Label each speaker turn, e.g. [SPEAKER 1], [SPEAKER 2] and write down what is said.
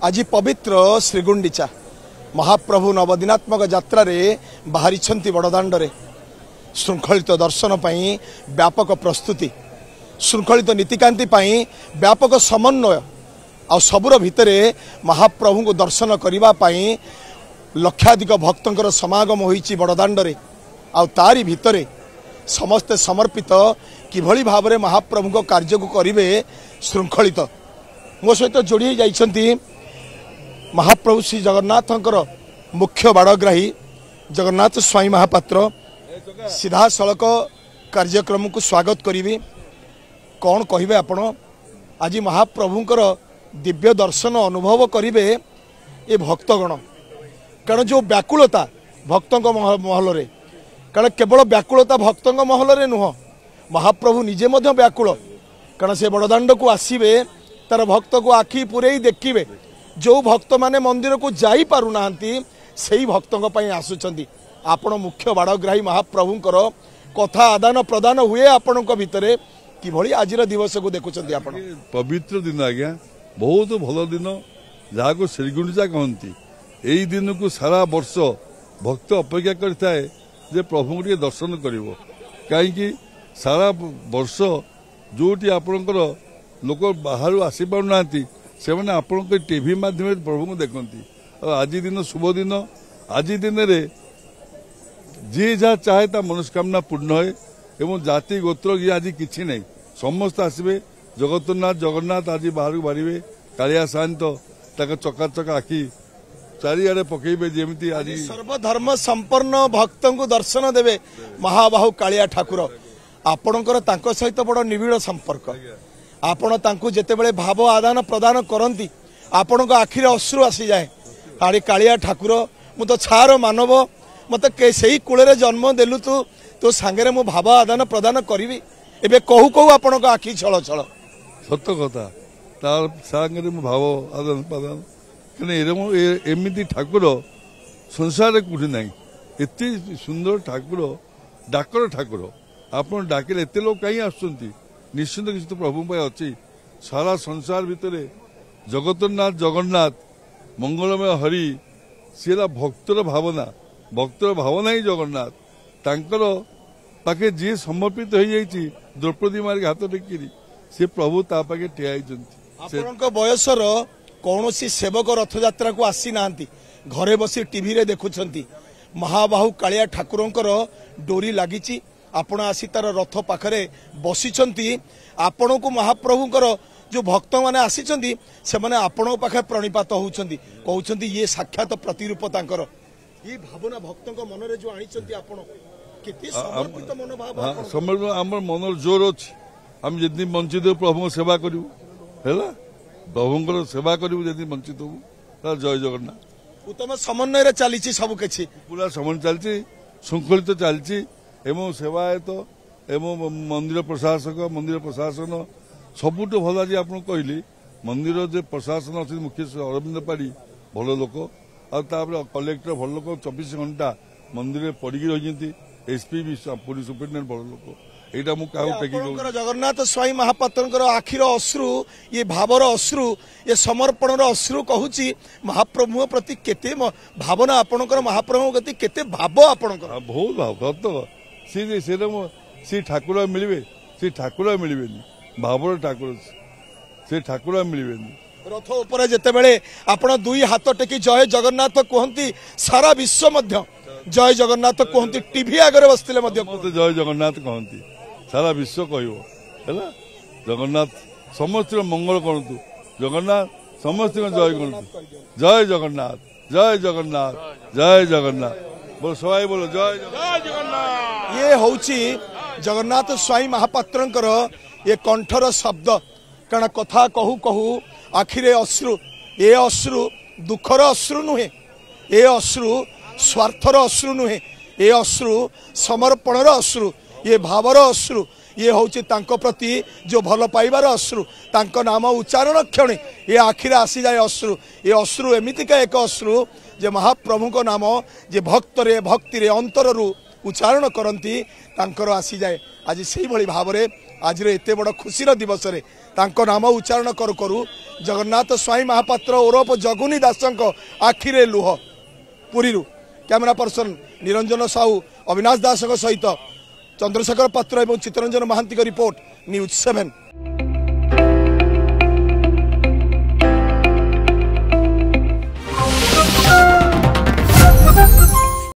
[SPEAKER 1] आज पवित्र श्रीगुंडीचा महाप्रभु नवदिनात्मक यात्रा बाहरी बड़दाण्डे श्रृंखलित दर्शन पाई व्यापक प्रस्तुति श्रृंखलित नीतिकांति व्यापक समन्वय आ सबुर भितर महाप्रभु को दर्शन करने लक्षाधिक भक्तों समागम होइछि बड़दाण्डे आ तारी भितर समस्ते समर्पित किभली भाव में महाप्रभु को कार्य को करिवे श्रृंखलित मो सहित जोड़ी जाइछंती महाप्रभु श्री जगन्नाथंकर मुख्य बाड़ग्राही जगन्नाथ स्वामी महापात्र सीधा सड़क कार्यक्रम को स्वागत करी कौन कहे आपण आज महाप्रभुंकर दिव्य दर्शन अनुभव करिवे ये भक्तगण कारण जो व्याकुलता भक्तों महल रे कारण केवल व्याकुलता भक्तों महल रे नुह महाप्रभु निजे मध्य व्याकुल कारण से बड़दाण्ड को आसीबे तार भक्त को आखि पूरे देखिए जो भक्त माने मंदिर को जाई पारु नांती सेही भक्तों पर आसुचंदी आपण मुख्य बाड़ग्राही महाप्रभुंकर कथा आदान प्रदान हुए आपण भितर किभली आज दिवस को देखुचंदी आपण
[SPEAKER 2] पवित्र दिन आज्ञा बहुत भल दिन जहाँ को श्रीगुंडीचा कहती यही दिन को सारा वर्ष भक्त अपेक्षा करता जे प्रभु के दर्शन करिवो कहीं सारा वर्ष जोटी आपणकर लोक बाहर आसी पारना से मैंने आपण टीवी माध्यम प्रभु को देखती आज दिन शुभ दिन आज दिन रे जी जहाँ चाहे ता मनस्कामना पूर्ण है एवं जाति गोत्र ये आज किसी नहीं समस्त आसबे जगन्नाथ जगन्नाथ आज बाहर बाहर कालिया शांत चकाचक आखि चारिआडे पकेबे जेमती आज
[SPEAKER 1] सर्वधर्म संपन्न भक्तों को दर्शन देवे महाबाहु कालिया ठाकुर आपणकर तांको सहित बड़ निबिड़ संपर्क आपण तांको जेतेबेले भाव आदान प्रदान करती आपण आखिरे अश्रु आसी जाए आड़े कालिया ठाकुर मु तो छार मानव मत से कूल जन्म देलु तू तो सांगे मु भाव आदान प्रदान करी एबे कहू कहू आपण आखि छल छल
[SPEAKER 2] सत कथा तार सांगे मु भाव आदान प्रदान कने एमती ठाकुर संसार कोठी नहीं एते सुंदर ठाकुर डाकर ठाकुर आपण डाकिले एते लोग कहीं आसुचंती निश्चिंत किसी तो प्रभु अच्छी सारा संसार भितर जगन्नाथ जगन्नाथ मंगलमय हरि सीला भक्तर भावना ही जगन्नाथ तांकर पाखे जी समर्पित हो जाइए द्रौपदी मारी हाथ टेकिरी से प्रभु ता पाखे ठिया
[SPEAKER 1] आपनक बयसर कौन सेवक रथ यात्रा को आसी ना घरे बसी टीवी रे देखुछंती महाबाहु कालिया ठाकुरंकर डोरी लागिची आपण आसी तार रथ पाखरे बसिचंती आपण को महाप्रभुंकर जो भक्त माने आसीचंती से माने आपण पाखे प्रणिपात होउचंती कहउचंती ये साक्षात प्रतिरूप तांकर ये भावना भक्तों को मन रे जो आनिचंती आपण केते समर्पित मनोभाव
[SPEAKER 2] समर्पण हमर मन जोर अछि हम जदी वंचित प्रभु सेवा करिवु हैला प्रभुंकर सेवा करिवु जदी वंचित हो त जय जगन्नाथ
[SPEAKER 1] उत्तम समन्वय रे चलीची सब किछि
[SPEAKER 2] पूरा समन्वय चलची श्रृंखलित चलची एवं सेवायत एवं मंदिर प्रशासन सबुठ भल आज आप कहली मंदिर जो प्रशासन अच्छे मुख्य अरविंद पाड़ी भल लोक आपर कलेक्टर भल लोक 24 घंटा मंदिर पड़ी रही एसपी भी पुलिस सुपरिटेडेंट भल लोक एटा मु
[SPEAKER 1] जगन्नाथ स्वामी महापात्र आखिर अश्रु ये भावर अश्रु ये समर्पण अश्रु कहूँ महाप्रभु प्रति केते भावना आपणकर महाप्रभु प्रति केते भाव आपणकर
[SPEAKER 2] बहुत भाव सत सी ठाकुर मिलवे सी ठाकुर मिलवे भावर ठाकुर से ठाकुर मिलवे
[SPEAKER 1] रथ ऊपर जेतेबेले आपण दुई हाथ टेकी जय जगन्नाथ कहती सारा विश्व मध्य जय जगन्नाथ कहती टीवी आगे बसते
[SPEAKER 2] जय जगन्नाथ कहती सारा विश्व कहला जगन्नाथ समस्त मंगल करतु जगन्नाथ समस्त जय करतु जय जगन्नाथ जय जगन्नाथ जय जगन्नाथ बोलो सबाई बोलो जय जगन्नाथ
[SPEAKER 1] ये होची जगन्नाथ स्वामी महापात्रंकर ये कंठर शब्द कारण कथा कहू कहू आखिरे अश्रु ये अश्रु दुखर अश्रु नुहे ये अश्रु स्वार्थर अश्रु नुहे ये अश्रु समर्पणर अश्रु ये भावर अश्रु ये होची तांको प्रति जो भल पाइबार अश्रु तांको नाम उच्चारण क्षण ये आखिरे आसी जाए अश्रु ये अश्रु एमितिका एक अश्रु जे महाप्रभु को नाम जे भक्ति रे अंतर रु उच्चारण करती तांकर आसी जाए आज से भाव में आज एत बड़ खुशीर दिवस रे तांको नाम उच्चारण करू करू जगन्नाथ स्वाई महापात्र ओरफ जगुनी दासंक आखिरे लुह पुरी कैमेरा पर्सन निरंजन साहू अविनाश दास सहित चंद्रशेखर पात्र और चित्तरंजन महांती रिपोर्ट न्यूज 7।